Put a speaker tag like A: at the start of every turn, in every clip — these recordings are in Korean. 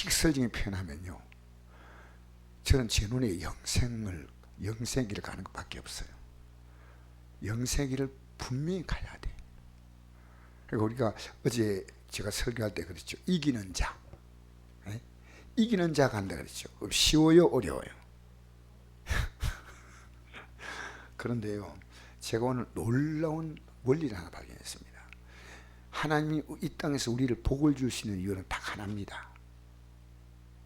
A: 직설적인 표현하면요, 저는 제 눈에 영생길을 가는 것밖에 없어요. 영생길을 분명히 가야 돼. 그리고 우리가 어제 제가 설교할 때 그랬죠. 이기는 자, 네? 이기는 자가 한다 그랬죠. 쉬워요, 어려워요? 그런데요, 제가 오늘 놀라운 원리를 하나 발견했습니다. 하나님이 이 땅에서 우리를 복을 주시는 이유는 딱 하나입니다.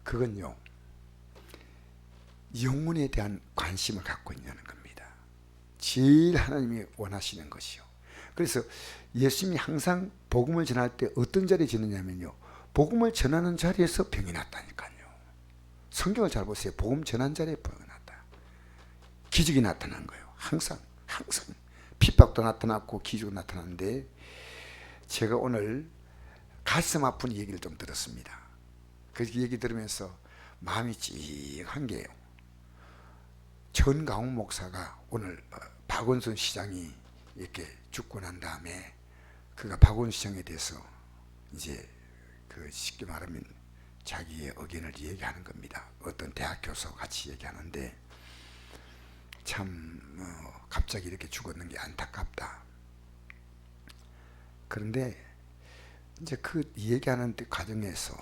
A: 그건요, 영혼에 대한 관심을 갖고 있냐는 겁니다. 제일 하나님이 원하시는 것이요. 그래서 예수님이 항상 복음을 전할 때 어떤 자리에 지느냐면요, 복음을 전하는 자리에서 병이 났다니까요. 성경을 잘 보세요. 복음 전한 자리에 병이 났다. 기적이 나타난 거예요. 항상 핍박도 나타났고 기적도 나타났는데, 제가 오늘 가슴 아픈 얘기를 좀 들었습니다. 그 얘기 들으면서 마음이 찡한 게요, 전강훈 목사가 오늘 박원순 시장이 이렇게 죽고 난 다음에 그가 박원순 시장에 대해서 이제 그 쉽게 말하면 자기의 의견을 얘기하는 겁니다. 어떤 대학 교수 같이 얘기하는데, 참 갑자기 이렇게 죽었는 게 안타깝다. 그런데 이제 그 얘기하는 과정에서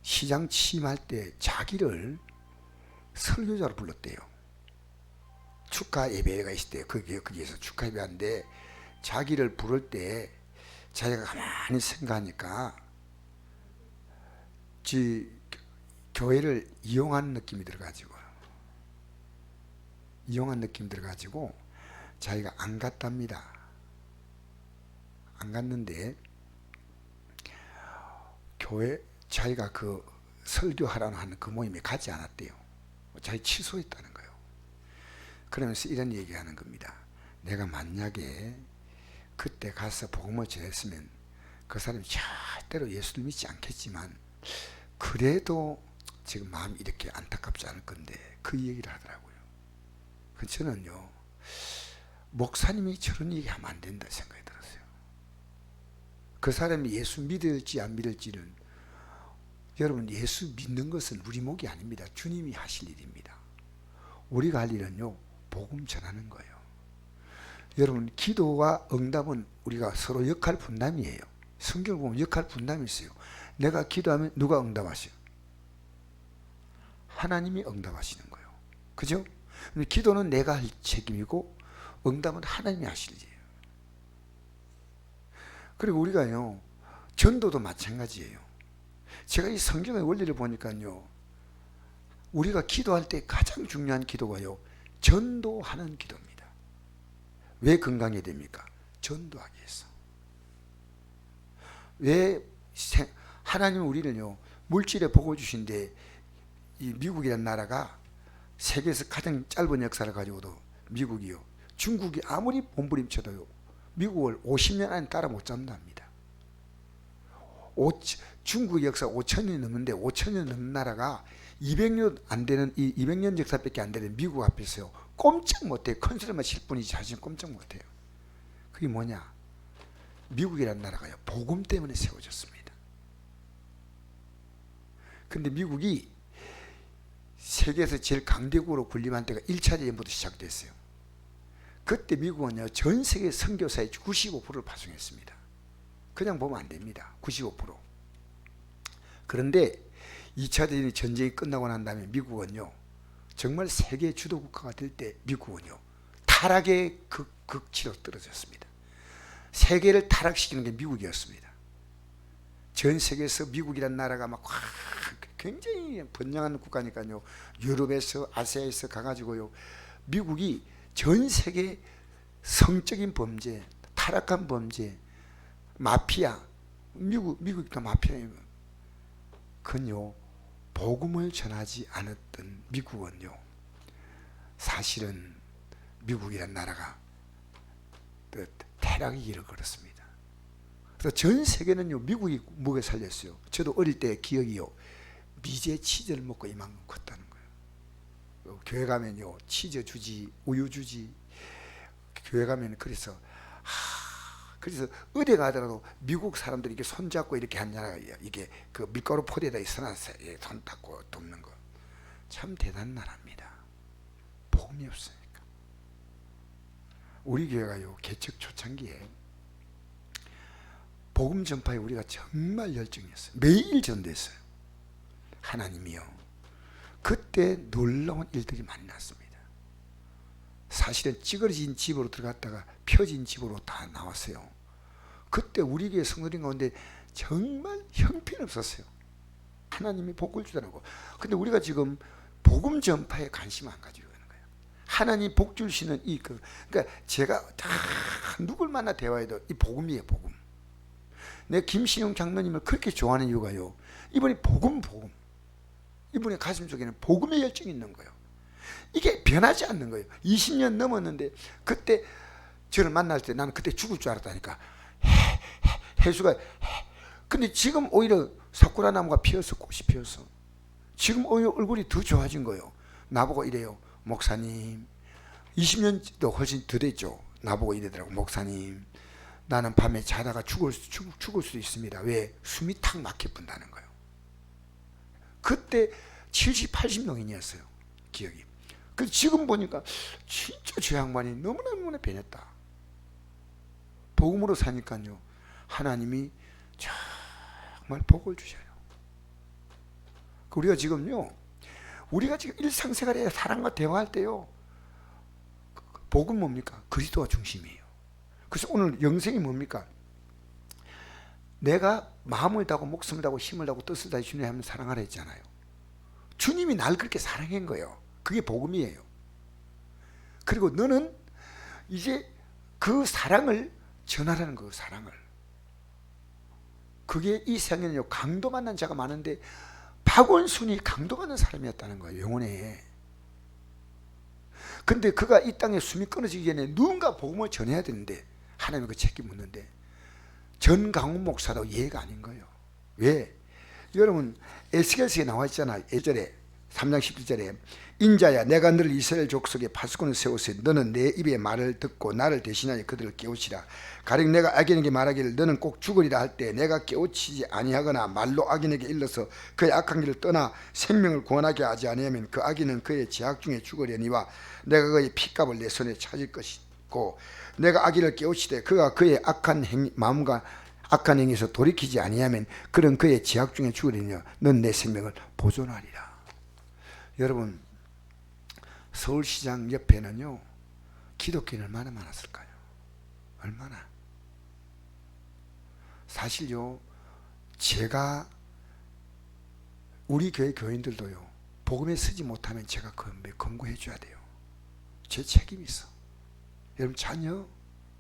A: 시장 취임할 때 자기를 설교자로 불렀대요. 축하 예배가 있을 때 거기에서 축하 예배하는데 자기를 부를 때 자기가 가만히 생각하니까 교회를 이용하는 느낌이 들어가지고 자기가 안 갔답니다. 안 갔는데 교회 자기가 그 설교하라는 하는 그 모임에 가지 않았대요. 자기 취소했다는 거예요. 그러면서 이런 얘기하는 겁니다. 내가 만약에 그때 가서 복음을 전했으면 그 사람이 절대로 예수를 믿지 않겠지만 그래도 지금 마음이 이렇게 안타깝지 않을 건데, 그 얘기를 하더라고요. 저는요, 목사님이 저런 얘기하면 안 된다 생각이 들었어요. 그 사람이 예수 믿을지 안 믿을지는, 여러분, 예수 믿는 것은 우리 몫이 아닙니다. 주님이 하실 일입니다. 우리가 할 일은요, 복음 전하는 거예요. 여러분, 기도와 응답은 우리가 서로 역할 분담이에요. 성경을 보면 역할 분담이 있어요. 내가 기도하면 누가 응답하셔요? 하나님이 응답하시는 거예요. 그죠? 기도는 내가 할 책임이고 응답은 하나님이 하실 일이에요. 그리고 우리가요, 전도도 마찬가지예요. 제가 이 성경의 원리를 보니까요, 우리가 기도할 때 가장 중요한 기도가요, 전도하는 기도입니다. 왜 건강해야 됩니까? 전도하기 위해서. 왜 하나님은 우리를요, 물질에 복을 주신데, 이 미국이라는 나라가 세계에서 가장 짧은 역사를 가지고도 미국이요, 중국이 아무리 몸부림쳐도요, 미국을 50년 안에 따라 못 잡는답니다. 중국 역사 5천년이 넘는데 5천년 넘는 나라가 200년 안 되는, 이 200년 역사밖에 안 되는 미국 앞에서요, 꼼짝 못해요. 컨설만 칠 뿐이지 자신 꼼짝 못해요. 그게 뭐냐? 미국이라는 나라가요, 복음 때문에 세워졌습니다. 근데 미국이 세계에서 제일 강대국으로 군림한 때가 1차 대전부터 시작됐어요. 그때 미국은요, 전 세계 선교사의 95%를 파송했습니다. 그냥 보면 안 됩니다. 95%. 그런데 2차 대전이 전쟁이 끝나고 난 다음에 미국은요, 정말 세계 주도 국가가 될 때 미국은요, 타락의 극치로 떨어졌습니다. 세계를 타락시키는 게 미국이었습니다. 전 세계에서 미국이란 나라가 막 굉장히 번영한 국가니까요, 유럽에서 아시아에서 가가지고요, 미국이 전 세계 성적인 범죄, 타락한 범죄, 마피아, 미국이 다 마피아예요. 그건요, 복음을 전하지 않았던 미국은요, 사실은 미국이란 나라가 타락의 길을 걸었습니다. 그래서 전 세계는요, 미국이 먹여 살렸어요. 저도 어릴 때 기억이요, 미제 치즈를 먹고 이만큼 컸다는 거예요. 교회 가면요, 치즈 주지, 우유 주지. 교회 가면 그래서 그래서 어디 가더라도 미국 사람들이 이렇게 손잡고 이렇게 하냐가 이게 그 밀가루 포대에다 서놨어요. 손 닦고 돕는 거. 참 대단한 나라입니다. 복음이 없으니까. 우리 교회가요, 개척 초창기에 복음 전파에 우리가 정말 열정이었어요. 매일 전도했어요. 하나님이요, 그때 놀라운 일들이 많이 났습니다. 사실은 찌그러진 집으로 들어갔다가 펴진 집으로 다 나왔어요. 그때 우리 교회 성도님 가운데 정말 형편없었어요. 하나님이 복을 주더라고. 근데 우리가 지금 복음 전파에 관심 안 가지고 있는 거예요. 하나님 복 주시는 그러니까 제가 다 누굴 만나 대화해도 이 복음이에요, 복음. 내 김신용 장로님을 그렇게 좋아하는 이유가요, 이분이 복음. 이분의 가슴 속에는 복음의 열정이 있는 거예요. 이게 변하지 않는 거예요. 20년 넘었는데 그때 저를 만날 때 나는 그때 죽을 줄 알았다니까. 해수가. 근데 지금 오히려 사쿠라 나무가 피어서 꽃이 피어서 지금 오히려 얼굴이 더 좋아진 거예요. 나보고 이래요. 목사님, 20년도 훨씬 더 됐죠. 나보고 이러더라고. 목사님, 나는 밤에 자다가 죽을 수도 있습니다. 왜? 숨이 탁 막혀 분다는 거예요. 그때 70, 80명이었어요. 기억이. 그 지금 보니까 진짜 저 양반이 너무나 변했다. 복음으로 사니까요, 하나님이 정말 복을 주셔요. 우리가 지금요, 우리가 지금 일상생활에 사람과 대화할 때요, 복음 뭡니까? 그리스도가 중심이에요. 그래서 오늘 영생이 뭡니까? 내가 마음을 다하고 목숨을 다하고 힘을 다하고 뜻을 다해 주님 하면 사랑하라 했잖아요. 주님이 날 그렇게 사랑한 거예요. 그게 복음이에요. 그리고 너는 이제 그 사랑을 전하라는 거예요. 사랑을. 그게 이 세상에는요, 강도 만난 자가 많은데 박원순이 강도 받는 사람이었다는 거예요. 영혼에. 근데 그가 이 땅에 숨이 끊어지기 전에 누군가 복음을 전해야 되는데 하나님이 그 책임 묻는데 전강훈 목사도 예가 아닌 거예요. 왜? 여러분 에스겔서에 나와 있잖아. 예전에 3장 11절에 인자야, 내가 너를 이스라엘 족속의 파수꾼을 세우세. 너는 내 입의 말을 듣고 나를 대신하여 그들을 깨우치라. 가령 내가 악인에게 말하기를 너는 꼭 죽으리라 할 때 내가 깨우치지 아니하거나 말로 악인에게 일러서 그의 악한 길을 떠나 생명을 구원하게 하지 아니하면 그 악인은 그의 죄악 중에 죽으려니와 내가 그의 핏값을 내 손에 찾을 것이고, 내가 악인을 깨우치되 그가 그의 악한 마음과 악한 행위에서 돌이키지 아니하면 그는 그의 죄악 중에 죽으리니 넌 내 생명을 보존하리라. 여러분, 서울시장 옆에는요, 기독교인 얼마나 많았을까요? 얼마나. 사실요, 제가 우리 교회 교인들도요, 복음에 쓰지 못하면 제가 권고해 줘야 돼요. 제 책임이 있어. 여러분, 자녀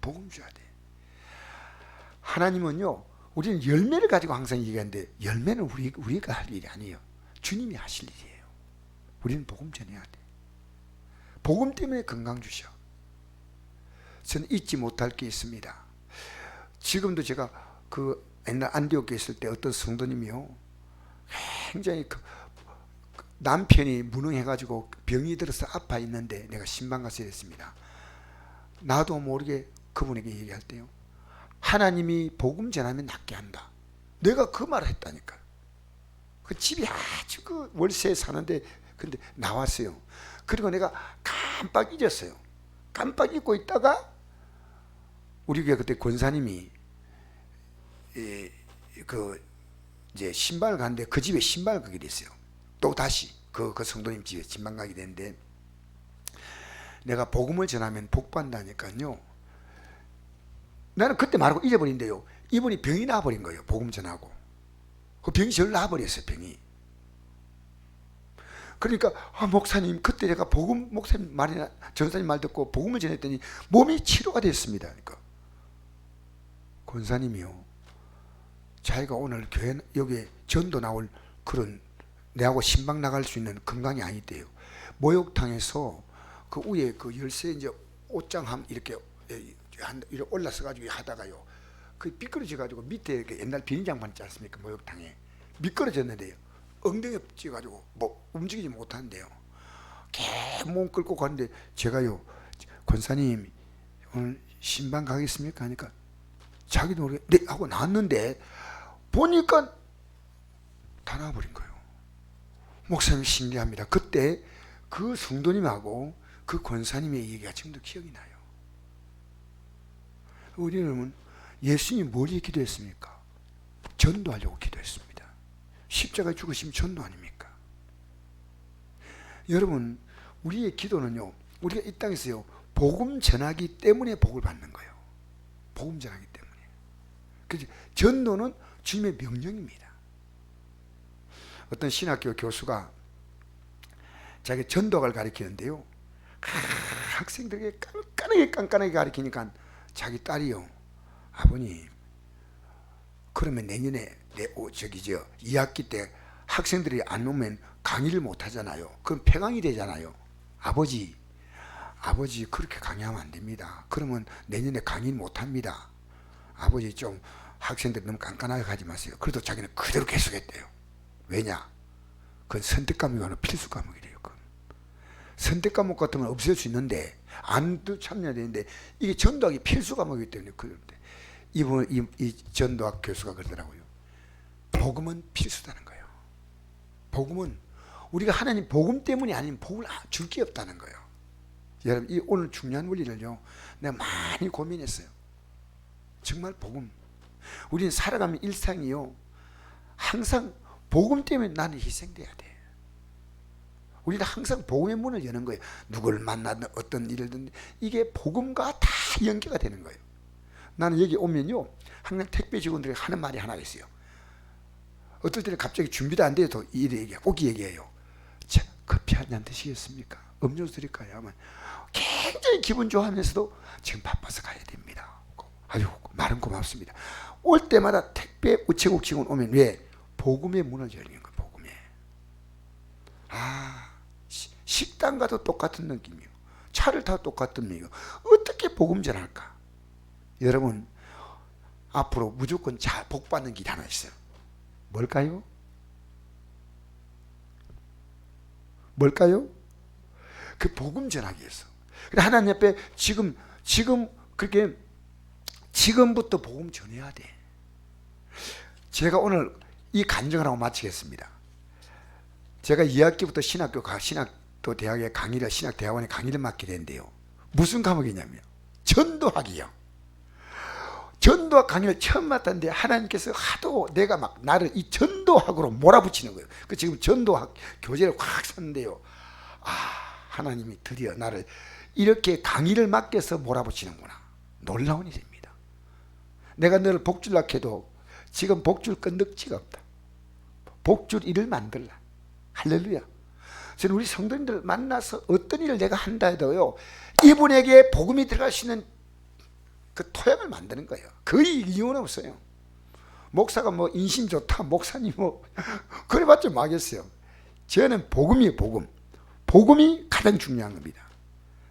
A: 복음 줘야 돼. 하나님은요, 우리는 열매를 가지고 항상 얘기하는데 열매는 우리가 할 일이 아니에요. 주님이 하실 일이에요. 우리는 복음 전해야 돼. 복음 때문에 건강 주셔. 저는 잊지 못할 게 있습니다. 지금도 제가 그 옛날 안디옥에 있을 때 어떤 성도님이요, 굉장히 남편이 무능해가지고 병이 들어서 아파 있는데 내가 신방 가서 이랬습니다. 나도 모르게 그분에게 얘기할 때요, 하나님이 복음 전하면 낫게 한다. 내가 그 말을 했다니까. 그 집이 아주 그 월세에 사는데 근데 나왔어요. 그리고 내가 깜빡 잊었어요. 깜빡 잊고 있다가 우리 교회 그때 권사님이 이제 신방을 갔는데 그 집에 신방을 가게 됐어요. 또 다시 그 성도님 집에 신방 가게 됐는데 내가 복음을 전하면 복 받는다니까요. 나는 그때 말하고 잊어버린대요. 이분이 병이 나버린 거예요. 복음 전하고. 그 병이 절 나버렸어요. 병이. 그러니까 목사님, 그때 내가 복음 목사님 말이나 전사님 말 듣고 복음을 전했더니 몸이 치료가 됐습니다. 그러니까 권사님이요, 자기가 오늘 교회 여기에 전도 나올 그런 내하고 신방 나갈 수 있는 건강이 아니대요. 목욕탕에서 그 위에 그 열쇠 이제 옷장 이렇게 올라서 가지고 하다가요, 그 미끄러져 가지고 밑에 이렇게 옛날 비닐장판 있지 않습니까? 목욕탕에 미끄러졌는데요, 엉덩이 찌가지고 뭐 움직이지 못하는데요, 몸 끌고 가는데 제가요, 권사님 오늘 신방 가겠습니까 하니까 자기도 모르게 네 하고 나왔는데 보니까 다 나와버린 거예요. 목사님이 신기합니다. 그때 그 성도님하고 그 권사님의 얘기가 지금도 기억이 나요. 우리는 예수님 뭘 기도했습니까? 전도하려고 기도했습니다. 십자가에 죽으시면 전도 아닙니까? 여러분, 우리의 기도는요, 우리가 이 땅에서요, 복음 전하기 때문에 복을 받는 거예요. 복음 전하기 때문에. 그래서 전도는 주님의 명령입니다. 어떤 신학교 교수가 자기 전도학을 가르치는데요, 학생들에게 깐깐하게 가르치니까 자기 딸이요, 아버님, 그러면 내년에 2학기 때 학생들이 안 오면 강의를 못 하잖아요. 그럼 폐강이 되잖아요. 아버지 그렇게 강의하면 안 됩니다. 그러면 내년에 강의 못 합니다. 아버지 좀 학생들 너무 깐깐하게 가지 마세요. 그래도 자기는 그대로 계속했대요. 왜냐? 그건 선택 과목이 필수 과목이래요. 그건. 선택 과목 같으면 없앨 수 있는데 안도 참여해야 되는데 이게 전도학이 필수 과목이기 때문에 그런데 이 전도학 교수가 그러더라고요. 복음은 필수다는 거예요. 복음은 우리가 하나님 복음 때문이 아니면 복을 줄 게 없다는 거예요. 여러분, 이 오늘 중요한 원리를요, 내가 많이 고민했어요. 정말 복음. 우리는 살아가는 일상이요, 항상 복음 때문에 나는 희생돼야 돼. 우리는 항상 복음의 문을 여는 거예요. 누구를 만나든 어떤 일을 든 이게 복음과 다 연계가 되는 거예요. 나는 여기 오면요, 항상 택배 직원들이 하는 말이 하나가 있어요. 어떨 때는 갑자기 준비도 안 돼도 꼭 얘기해요. 자, 커피 한 잔 드시겠습니까? 음료수 드릴까요? 하면 굉장히 기분 좋아하면서도 지금 바빠서 가야 됩니다. 아주 말은 고맙습니다. 올 때마다 택배 우체국 직원 오면 왜? 복음의 문을 열리는 거예요. 복음에. 식당 가도 똑같은 느낌이요. 차를 타도 똑같은 느낌이요. 어떻게 복음 전할까? 여러분, 앞으로 무조건 복 받는 길 하나 있어요. 뭘까요? 뭘까요? 그 복음 전하기 위해서. 하나님 앞에 지금 그렇게 지금부터 복음 전해야 돼. 제가 오늘 이 간증을 하고 마치겠습니다. 제가 2학기부터 신학도 대학의 강의를, 신학대학원의 강의를 맡게 된대요. 무슨 과목이냐면 전도학이요. 전도학 강의를 처음 맡았는데 하나님께서 하도 내가 막 나를 이 전도학으로 몰아붙이는 거예요. 그 지금 전도학 교재를 확 샀는데요. 하나님이 드디어 나를 이렇게 강의를 맡겨서 몰아붙이는구나. 놀라운 일입니다. 내가 너를 복줄라 해도 지금 복줄 건덕지가 없다. 복줄 일을 만들라. 할렐루야. 저는 우리 성도님들 만나서 어떤 일을 내가 한다 해도요, 이분에게 복음이 들어갈 수 있는 그 토양을 만드는 거예요. 거의 이유는 없어요. 목사가 뭐 인심 좋다, 목사님 뭐 그래봤자 뭐하겠어요. 저는 복음이에요. 복음이 가장 중요한 겁니다.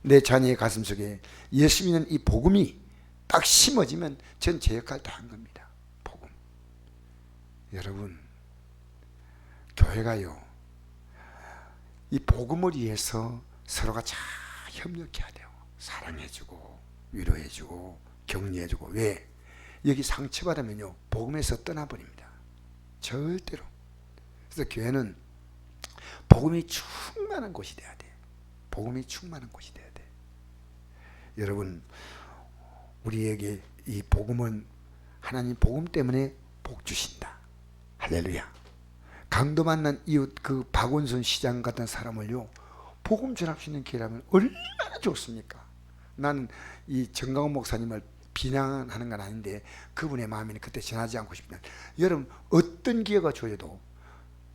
A: 내 자녀의 가슴 속에 예수 믿는 이 복음이 딱 심어지면 전 제 역할 다 한 겁니다. 복음. 여러분, 교회가요, 이 복음을 위해서 서로가 잘 협력해야 돼요. 사랑해주고 위로해주고 격려해주고. 왜? 여기 상처받으면요, 복음에서 떠나버립니다. 절대로. 그래서 교회는 복음이 충만한 곳이 돼야 돼. 복음이 충만한 곳이 돼야 돼. 여러분, 우리에게 이 복음은 하나님 복음 때문에 복 주신다. 할렐루야. 강도 만난 이웃 그 박원순 시장 같은 사람을요, 복음 전할 수 있는 기회라면 얼마나 좋습니까? 나는 이 정강훈 목사님을 비난하는 건 아닌데 그분의 마음에는 그때 전하지 않고 싶으면, 여러분, 어떤 기회가 줘도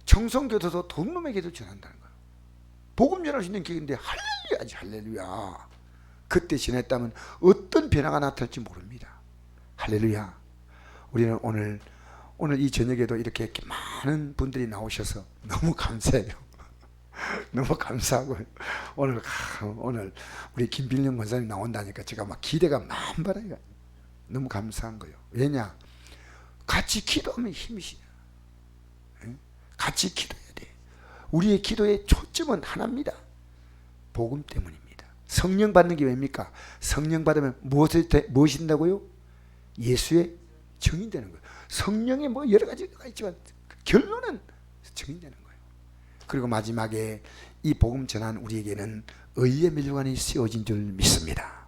A: 청송교도소 돈 놈에게도 전한다는 거예요. 복음 전할 수 있는 기회인데 할렐루야지, 할렐루야. 그때 전했다면 어떤 변화가 나타날지 모릅니다. 할렐루야. 우리는 오늘 이 저녁에도 이렇게 많은 분들이 나오셔서 너무 감사해요. 너무 감사하고, 오늘 우리 김필령 권사님 나온다니까 제가 막 기대가 만발해요. 너무 감사한 거예요. 왜냐? 같이 기도하면 힘이 시죠. 같이 기도해야 돼. 우리의 기도의 초점은 하나입니다. 복음 때문입니다. 성령 받는 게 왜입니까? 성령 받으면 무엇이 된다고요? 예수의 증인되는 거예요. 성령의 뭐 여러 가지가 있지만 결론은 증인되는 거예요. 그리고 마지막에 이 복음 전한 우리에게는 의의 멸관이 씌워진 줄 믿습니다.